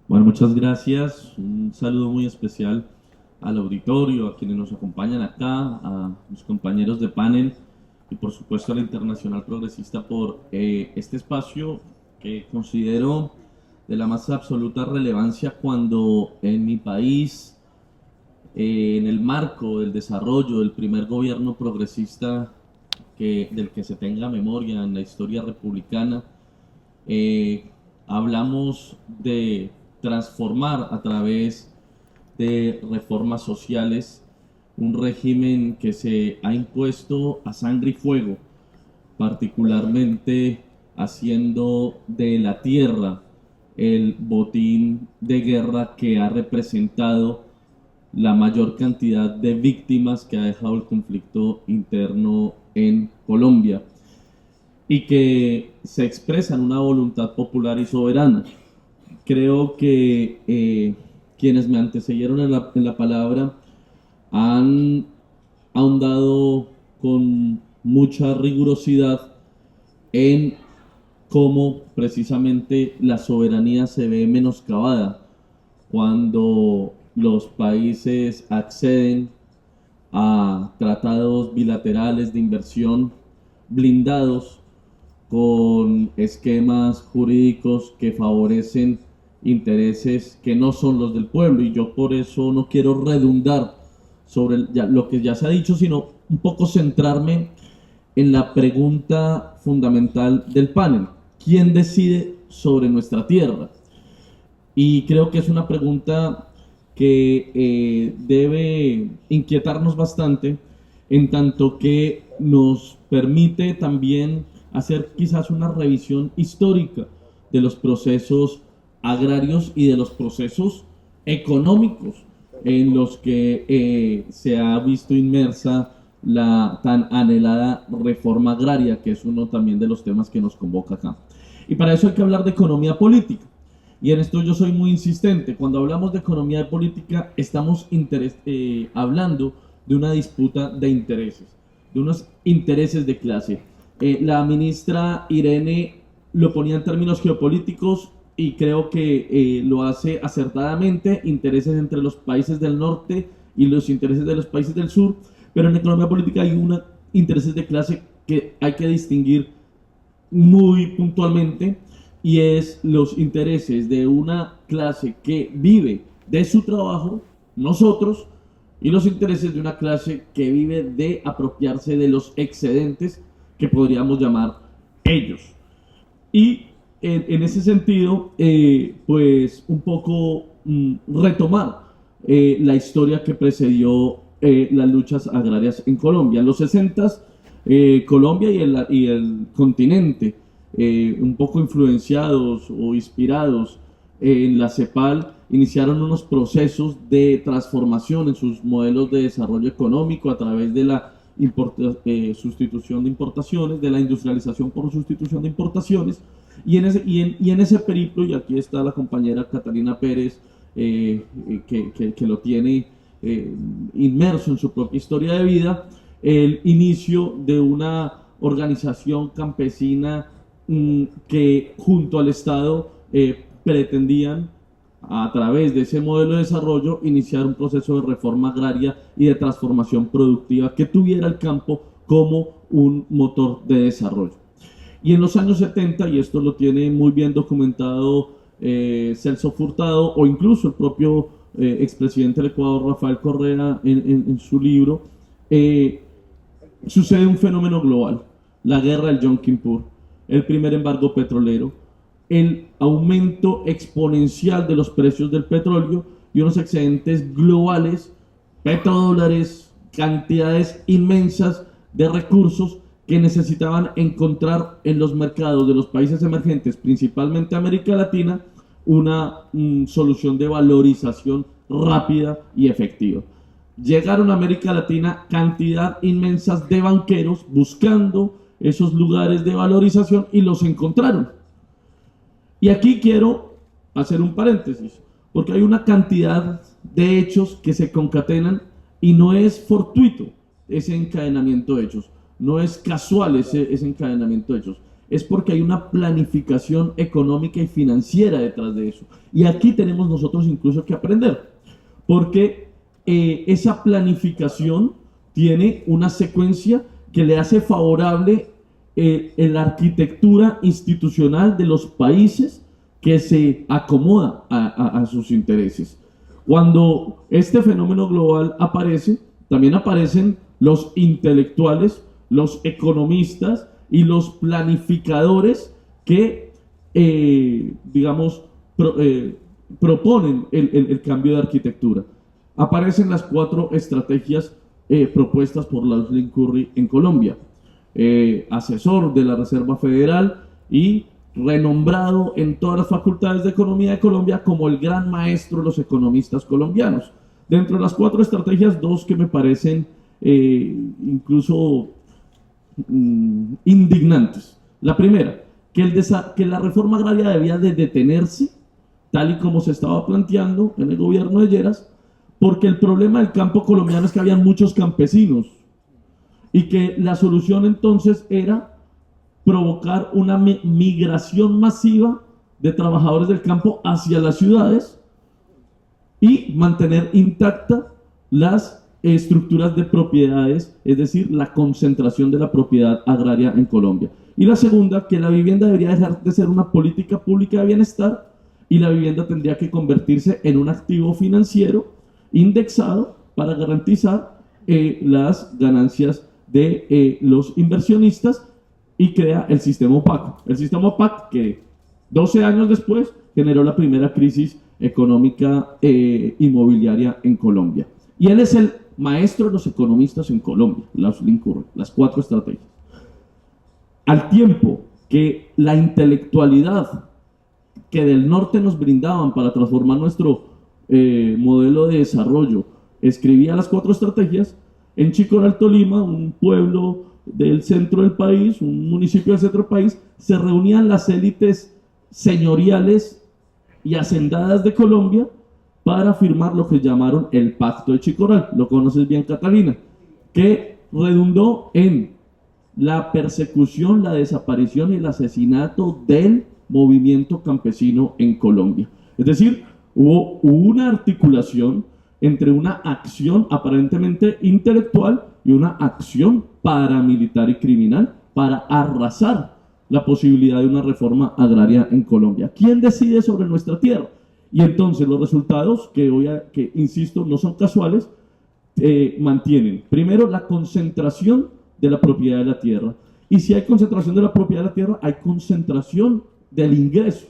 Bueno, muchas gracias. Un saludo muy especial al auditorio, a quienes nos acompañan acá, a mis compañeros de panel y por supuesto a la Internacional Progresista por este espacio que considero de la más absoluta relevancia cuando en mi país, en el marco del desarrollo del primer gobierno progresista del que se tenga memoria en la historia republicana, eh, hablamos de transformar a través de reformas sociales un régimen que se ha impuesto a sangre y fuego, particularmente haciendo de la tierra el botín de guerra que ha representado la mayor cantidad de víctimas que ha dejado el conflicto interno en Colombia y que se expresa en una voluntad popular y soberana. Creo que quienes me antecedieron en la palabra han ahondado con mucha rigurosidad en cómo precisamente la soberanía se ve menoscabada cuando los países acceden a tratados bilaterales de inversión blindados con esquemas jurídicos que favorecen intereses que no son los del pueblo. Y yo por eso no quiero redundar sobre lo que ya se ha dicho, sino un poco centrarme en la pregunta fundamental del panel. ¿Quién decide sobre nuestra tierra? Y creo que es una pregunta que debe inquietarnos bastante, en tanto que nos permite también hacer quizás una revisión histórica de los procesos agrarios y de los procesos económicos en los que se ha visto inmersa la tan anhelada reforma agraria, que es uno también de los temas que nos convoca acá. Y para eso hay que hablar de economía política. Y en esto yo soy muy insistente. Cuando hablamos de economía y política, estamos hablando de una disputa de intereses, de unos intereses de clase. La ministra Irene lo ponía en términos geopolíticos y creo que lo hace acertadamente, intereses entre los países del norte y los intereses de los países del sur, pero en economía política hay intereses de clase que hay que distinguir muy puntualmente, y es los intereses de una clase que vive de su trabajo, nosotros, y los intereses de una clase que vive de apropiarse de los excedentes que podríamos llamar ellos. Y en ese sentido, pues un poco retomar la historia que precedió las luchas agrarias en Colombia. En los 60 Colombia y el continente, un poco influenciados o inspirados en la CEPAL, iniciaron unos procesos de transformación en sus modelos de desarrollo económico a través de la sustitución de importaciones, de la industrialización por sustitución de importaciones, y en ese periplo, y aquí está la compañera Catalina Pérez, que lo tiene inmerso en su propia historia de vida, el inicio de una organización campesina que junto al Estado pretendían, a través de ese modelo de desarrollo, iniciar un proceso de reforma agraria y de transformación productiva que tuviera el campo como un motor de desarrollo. Y en los años 70, y esto lo tiene muy bien documentado Celso Furtado, o incluso el propio expresidente del Ecuador, Rafael Correa, en su libro, sucede un fenómeno global: la guerra del Yom Kippur, el primer embargo petrolero, el aumento exponencial de los precios del petróleo y unos excedentes globales, petrodólares, cantidades inmensas de recursos que necesitaban encontrar en los mercados de los países emergentes, principalmente América Latina, una solución de valorización rápida y efectiva. Llegaron a América Latina cantidad inmensas de banqueros buscando esos lugares de valorización y los encontraron. Y aquí quiero hacer un paréntesis, porque hay una cantidad de hechos que se concatenan y no es fortuito ese encadenamiento de hechos, no es casual ese encadenamiento de hechos. es porque hay una planificación económica y financiera detrás de eso. Y aquí tenemos nosotros incluso que aprender, porque esa planificación tiene una secuencia que le hace favorable la arquitectura institucional de los países que se acomoda a sus intereses. Cuando este fenómeno global aparece, también aparecen los intelectuales, los economistas y los planificadores que, digamos, proponen el cambio de arquitectura. Aparecen las 4 estrategias propuestas por Lauslin Currie en Colombia. Asesor de la Reserva Federal y renombrado en todas las facultades de economía de Colombia como el gran maestro de los economistas colombianos. Dentro de las 4 estrategias, 2 que me parecen incluso indignantes. La primera, que la reforma agraria debía de detenerse, tal y como se estaba planteando en el gobierno de Lleras, porque el problema del campo colombiano es que había muchos campesinos y que la solución entonces era provocar una migración masiva de trabajadores del campo hacia las ciudades y mantener intacta las estructuras de propiedades, es decir, la concentración de la propiedad agraria en Colombia. Y la segunda, que la vivienda debería dejar de ser una política pública de bienestar y la vivienda tendría que convertirse en un activo financiero indexado para garantizar las ganancias de los inversionistas y crea el sistema OPAC. El sistema OPAC que 12 años después generó la primera crisis económica inmobiliaria en Colombia. Y él es el maestro de los economistas en Colombia, Lauslin Currie, las 4 estrategias. Al tiempo que la intelectualidad que del norte nos brindaban para transformar nuestro modelo de desarrollo escribía las 4 estrategias, en Chicoral, Tolima, un pueblo del centro del país, un municipio del centro del país, se reunían las élites señoriales y hacendadas de Colombia para firmar lo que llamaron el Pacto de Chicoral, lo conoces bien, Catalina, que redundó en la persecución, la desaparición y el asesinato del movimiento campesino en Colombia. Es decir, hubo una articulación entre una acción aparentemente intelectual y una acción paramilitar y criminal para arrasar la posibilidad de una reforma agraria en Colombia. ¿Quién decide sobre nuestra tierra? Y entonces los resultados, que insisto, no son casuales, mantienen primero la concentración de la propiedad de la tierra. Y si hay concentración de la propiedad de la tierra, hay concentración del ingreso.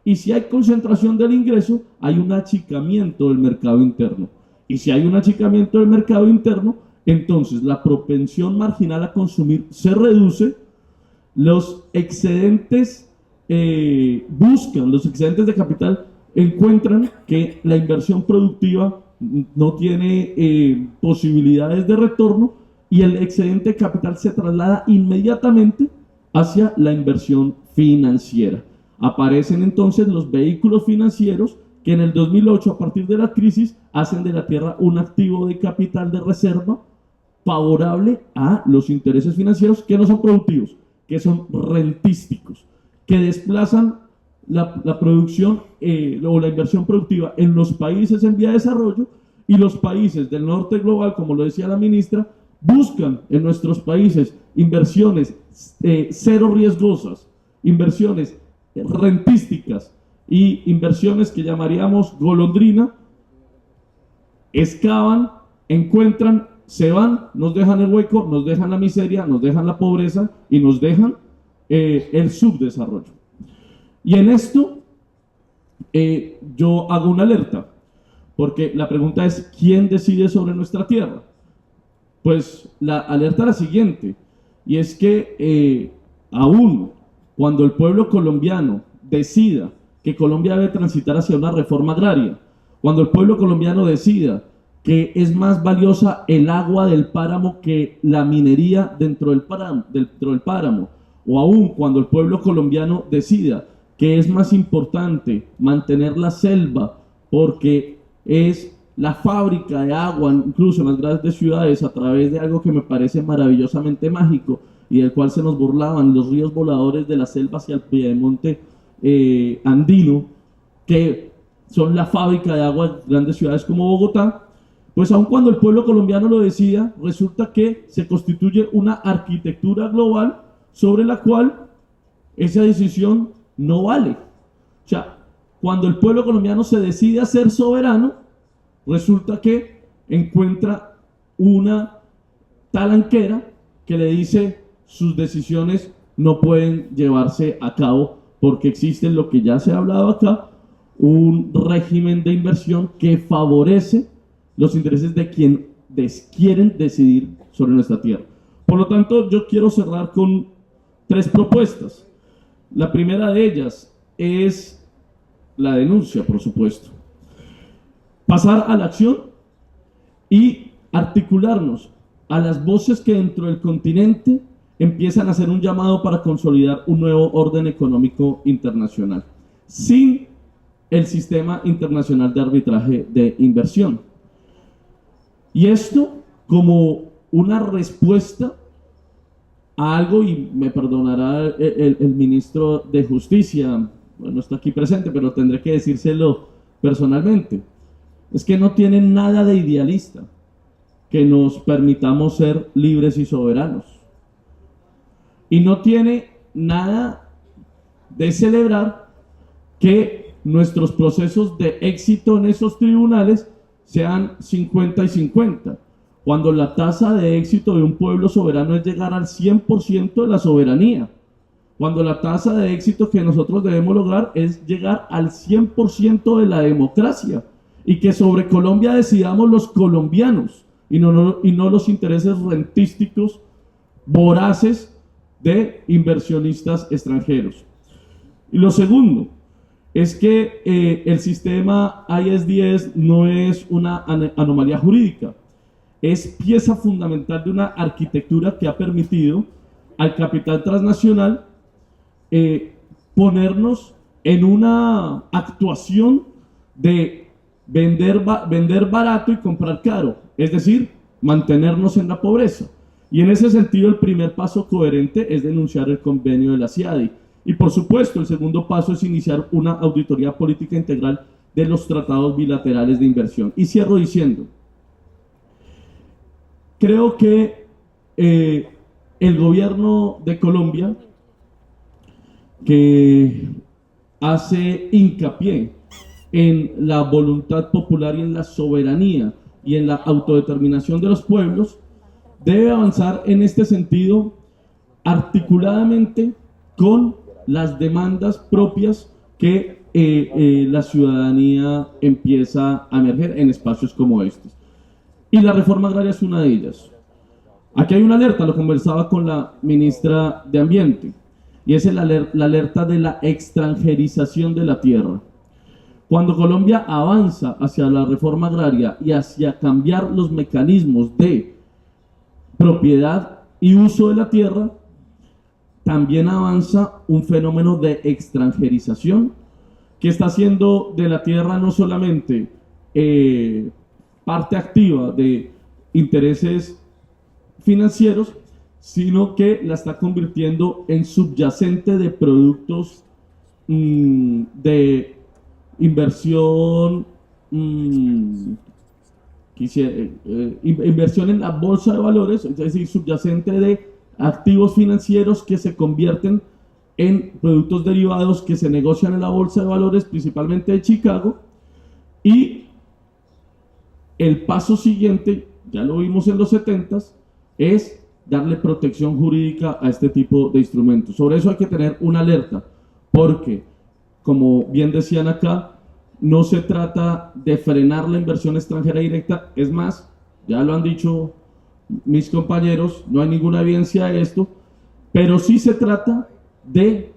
Y si hay concentración del ingreso, hay un achicamiento del mercado interno. Y si hay un achicamiento del mercado interno, entonces la propensión marginal a consumir se reduce, los excedentes los excedentes de capital encuentran que la inversión productiva no tiene posibilidades de retorno y el excedente de capital se traslada inmediatamente hacia la inversión financiera. Aparecen entonces los vehículos financieros que en el 2008, a partir de la crisis, hacen de la tierra un activo de capital de reserva favorable a los intereses financieros que no son productivos, que son rentísticos, que desplazan la producción o la inversión productiva en los países en vía de desarrollo, y los países del norte global, como lo decía la ministra, buscan en nuestros países inversiones cero riesgosas, inversiones rentísticas y inversiones que llamaríamos golondrina, excavan, encuentran, se van, nos dejan el hueco, nos dejan la miseria, nos dejan la pobreza y nos dejan el subdesarrollo. Y en esto yo hago una alerta, porque la pregunta es, ¿quién decide sobre nuestra tierra? Pues la alerta es la siguiente, y es que aún cuando el pueblo colombiano decida que Colombia debe transitar hacia una reforma agraria, cuando el pueblo colombiano decida que es más valiosa el agua del páramo que la minería dentro del páramo, o aún cuando el pueblo colombiano decida que es más importante mantener la selva porque es la fábrica de agua, incluso en las grandes ciudades, a través de algo que me parece maravillosamente mágico, y del cual se nos burlaban, los ríos voladores de la selva hacia el piedemonte andino, que son la fábrica de agua de grandes ciudades como Bogotá, pues aun cuando el pueblo colombiano lo decida, resulta que se constituye una arquitectura global sobre la cual esa decisión no vale. O sea, cuando el pueblo colombiano se decide a ser soberano, resulta que encuentra una talanquera que le dice sus decisiones no pueden llevarse a cabo porque existe lo que ya se ha hablado acá, un régimen de inversión que favorece los intereses de quienes quieren decidir sobre nuestra tierra. Por lo tanto, yo quiero cerrar con 3 propuestas. La primera de ellas es la denuncia, por supuesto. Pasar a la acción y articularnos a las voces que dentro del continente empiezan a hacer un llamado para consolidar un nuevo orden económico internacional, sin el sistema internacional de arbitraje de inversión. Y esto como una respuesta a algo, y me perdonará el ministro de Justicia, bueno, está aquí presente, pero tendré que decírselo personalmente, es que no tiene nada de idealista que nos permitamos ser libres y soberanos. Y no tiene nada de celebrar que nuestros procesos de éxito en esos tribunales sean 50 y 50, cuando la tasa de éxito de un pueblo soberano es llegar al 100% de la soberanía, cuando la tasa de éxito que nosotros debemos lograr es llegar al 100% de la democracia, y que sobre Colombia decidamos los colombianos, y no los intereses rentísticos voraces de inversionistas extranjeros. Y lo segundo es que el sistema IS-10 no es una anomalía jurídica, es pieza fundamental de una arquitectura que ha permitido al capital transnacional ponernos en una actuación de vender barato y comprar caro, es decir, mantenernos en la pobreza. Y en ese sentido, el primer paso coherente es denunciar el convenio de la CIADI. Y por supuesto, el segundo paso es iniciar una auditoría política integral de los tratados bilaterales de inversión. Y cierro diciendo, creo que el gobierno de Colombia, que hace hincapié en la voluntad popular y en la soberanía y en la autodeterminación de los pueblos, debe avanzar en este sentido articuladamente con las demandas propias que la ciudadanía empieza a emerger en espacios como estos. Y la reforma agraria es una de ellas. Aquí hay una alerta, lo conversaba con la ministra de Ambiente, y es la alerta de la extranjerización de la tierra. Cuando Colombia avanza hacia la reforma agraria y hacia cambiar los mecanismos de propiedad y uso de la tierra, también avanza un fenómeno de extranjerización que está haciendo de la tierra no solamente parte activa de intereses financieros, sino que la está convirtiendo en subyacente de productos de inversión, inversión en la bolsa de valores, es decir, subyacente de activos financieros que se convierten en productos derivados que se negocian en la bolsa de valores, principalmente de Chicago. Y el paso siguiente, ya lo vimos en los 70s, es darle protección jurídica a este tipo de instrumentos. Sobre eso hay que tener una alerta, porque, como bien decían acá, no se trata de frenar la inversión extranjera directa, es más, ya lo han dicho mis compañeros, no hay ninguna evidencia de esto, pero sí se trata de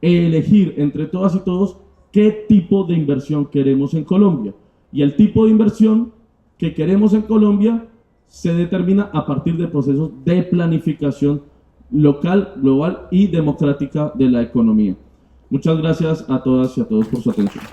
elegir entre todas y todos qué tipo de inversión queremos en Colombia. Y el tipo de inversión que queremos en Colombia se determina a partir de procesos de planificación local, global y democrática de la economía. Muchas gracias a todas y a todos por su atención.